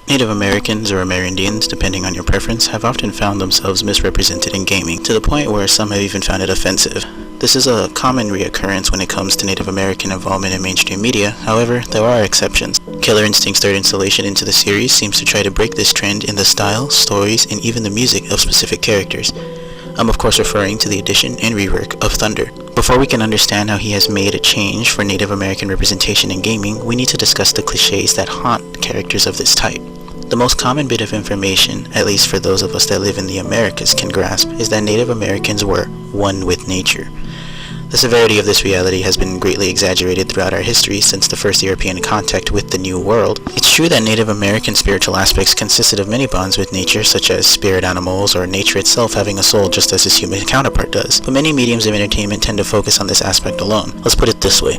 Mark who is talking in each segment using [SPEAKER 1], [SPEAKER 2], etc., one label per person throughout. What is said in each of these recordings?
[SPEAKER 1] Native Americans or Amerindians, depending on your preference, have often found themselves misrepresented in gaming, to the point where some have even found it offensive. This is a common reoccurrence when it comes to Native American involvement in mainstream media. However, there are exceptions. Killer Instinct's third installation into the series seems to try to break this trend in the style, stories, and even the music of specific characters. I'm of course referring to the addition and rework of Thunder. Before we can understand how he has made a change for Native American representation in gaming, we need to discuss the cliches that haunt characters of this type. The most common bit of information, at least for those of us that live in the Americas can grasp, is that Native Americans were one with nature. The severity of this reality has been greatly exaggerated throughout our history since the first European contact with the New World. It's true that Native American spiritual aspects consisted of many bonds with nature, such as spirit animals or nature itself having a soul just as its human counterpart does, but many mediums of entertainment tend to focus on this aspect alone. Let's put it this way.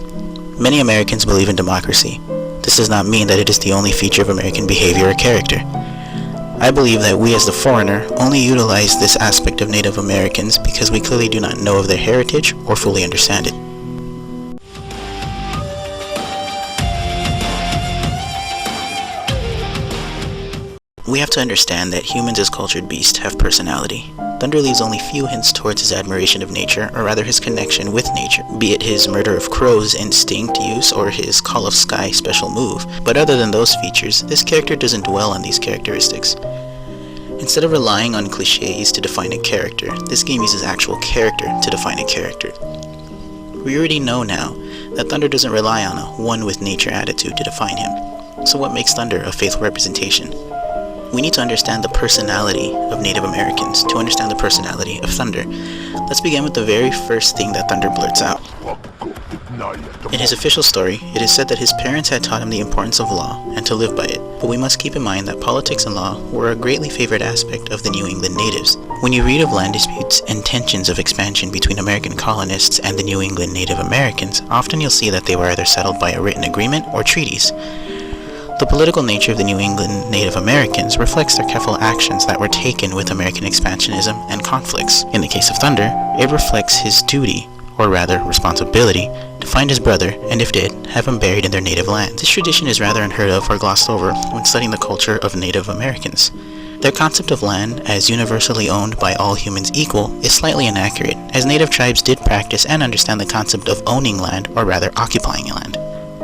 [SPEAKER 1] Many Americans believe in democracy. This does not mean that it is the only feature of American behavior or character. I believe that we as the foreigner only utilize this aspect of Native Americans because we clearly do not know of their heritage or fully understand it. We have to understand that humans as cultured beasts have personality. Thunder leaves only few hints towards his admiration of nature, or rather his connection with nature, be it his murder of crows instinct use or his call of sky special move. But other than those features, this character doesn't dwell on these characteristics. Instead of relying on cliches to define a character, this game uses actual character to define a character. We already know now that Thunder doesn't rely on a one with nature attitude to define him. So what makes Thunder a faithful representation? We need to understand the personality of Native Americans to understand the personality of Thunder. Let's begin with the very first thing that Thunder blurts out. In his official story, it is said that his parents had taught him the importance of law and to live by it, but we must keep in mind that politics and law were a greatly favored aspect of the New England natives. When you read of land disputes and tensions of expansion between American colonists and the New England Native Americans, often you'll see that they were either settled by a written agreement or treaties. The political nature of the New England Native Americans reflects their careful actions that were taken with American expansionism and conflicts. In the case of Thunder, it reflects his duty, or rather responsibility, to find his brother, and if dead, have him buried in their native land. This tradition is rather unheard of or glossed over when studying the culture of Native Americans. Their concept of land as universally owned by all humans equal is slightly inaccurate, as native tribes did practice and understand the concept of owning land, or rather occupying land.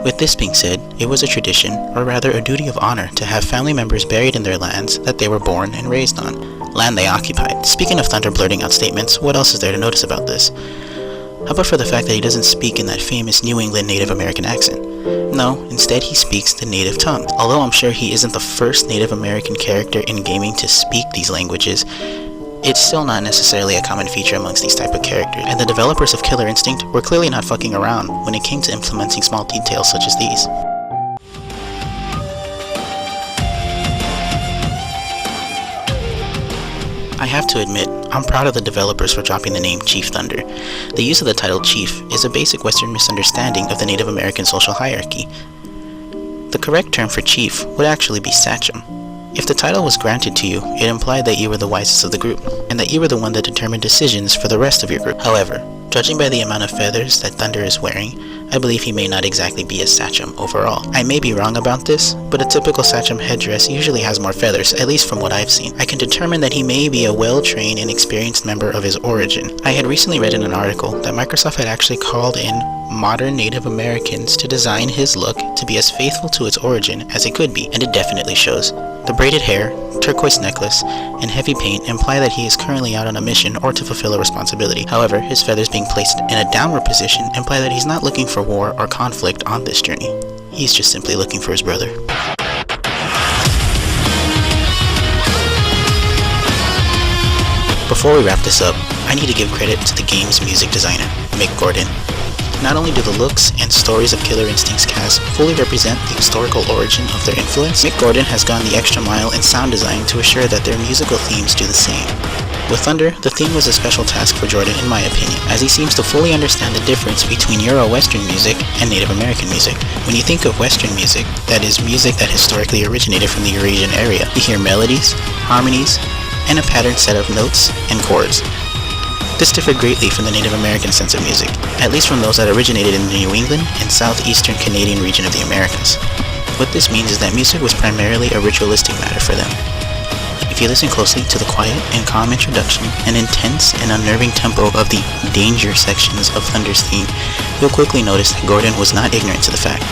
[SPEAKER 1] With this being said, it was a tradition, or rather a duty of honor, to have family members buried in their lands that they were born and raised on, land they occupied. Speaking of Thunder blurting out statements, what else is there to notice about this? How about for the fact that he doesn't speak in that famous New England Native American accent? No, instead he speaks the native tongue. Although I'm sure he isn't the first Native American character in gaming to speak these languages, it's still not necessarily a common feature amongst these type of characters, and the developers of Killer Instinct were clearly not fucking around when it came to implementing small details such as these. I have to admit, I'm proud of the developers for dropping the name Chief Thunder. The use of the title Chief is a basic Western misunderstanding of the Native American social hierarchy. The correct term for Chief would actually be Sachem. If the title was granted to you, it implied that you were the wisest of the group, and that you were the one that determined decisions for the rest of your group. However, judging by the amount of feathers that Thunder is wearing, I believe he may not exactly be a Sachem overall. I may be wrong about this, but a typical Sachem headdress usually has more feathers, at least from what I've seen. I can determine that he may be a well-trained and experienced member of his origin. I had recently read in an article that Microsoft had actually called in modern Native Americans to design his look to be as faithful to its origin as it could be, and it definitely shows. The braided hair, turquoise necklace, and heavy paint imply that he is currently out on a mission or to fulfill a responsibility. However, his feathers being placed in a downward position imply that he's not looking for war or conflict on this journey. He's just simply looking for his brother. Before we wrap this up, I need to give credit to the game's music designer, Mick Gordon. Not only do the looks and stories of Killer Instinct's cast fully represent the historical origin of their influence, Mick Gordon has gone the extra mile in sound design to assure that their musical themes do the same. With Thunder, the theme was a special task for Jordan in my opinion, as he seems to fully understand the difference between Euro-Western music and Native American music. When you think of Western music, that is music that historically originated from the Eurasian area, you hear melodies, harmonies, and a patterned set of notes and chords. This differed greatly from the Native American sense of music, at least from those that originated in the New England and southeastern Canadian region of the Americas. What this means is that music was primarily a ritualistic matter for them. If you listen closely to the quiet and calm introduction and intense and unnerving tempo of the danger sections of Thunder's theme, you'll quickly notice that Gordon was not ignorant to the fact.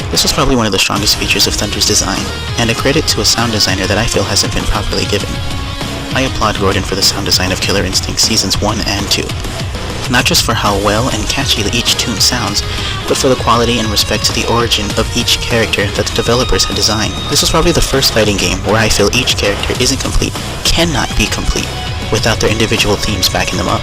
[SPEAKER 1] This was probably one of the strongest features of Thunder's design, and a credit to a sound designer that I feel hasn't been properly given. I applaud Gordon for the sound design of Killer Instinct Seasons 1 and 2. Not just for how well and catchy each tune sounds, but for the quality and respect to the origin of each character that the developers had designed. This was probably the first fighting game where I feel each character isn't complete, cannot be complete, without their individual themes backing them up.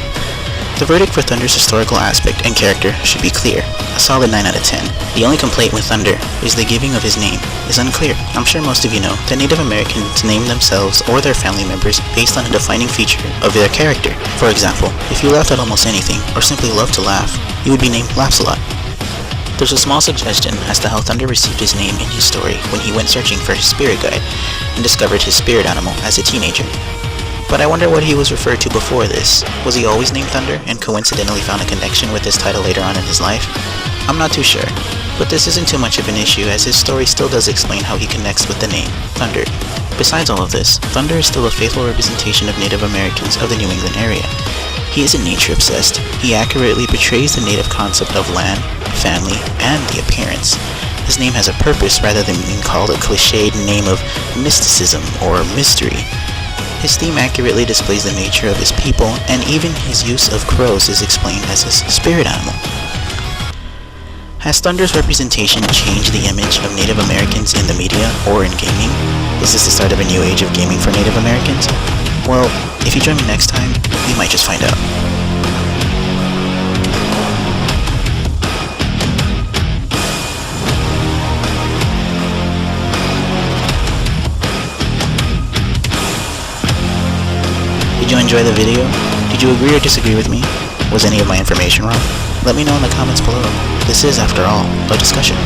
[SPEAKER 1] The verdict for Thunder's historical aspect and character should be clear, a solid 9 out of 10. The only complaint with Thunder is the giving of his name is unclear. I'm sure most of you know that Native Americans name themselves or their family members based on a defining feature of their character. For example, if you laughed at almost anything, or simply loved to laugh, you would be named Laugh-a-Lot. There's a small suggestion as to how Thunder received his name in his story when he went searching for his spirit guide and discovered his spirit animal as a teenager. But I wonder what he was referred to before this. Was he always named Thunder and coincidentally found a connection with this title later on in his life? I'm not too sure, but this isn't too much of an issue as his story still does explain how he connects with the name, Thunder. Besides all of this, Thunder is still a faithful representation of Native Americans of the New England area. He isn't nature obsessed. He accurately portrays the native concept of land, family, and the appearance. His name has a purpose rather than being called a clichéd name of mysticism or mystery. His theme accurately displays the nature of his people, and even his use of crows is explained as his spirit animal. Has Thunder's representation changed the image of Native Americans in the media or in gaming? Is this the start of a new age of gaming for Native Americans? Well, if you join me next time, you might just find out. Did you enjoy the video? Did you agree or disagree with me? Was any of my information wrong? Let me know in the comments below. This is, after all, a discussion.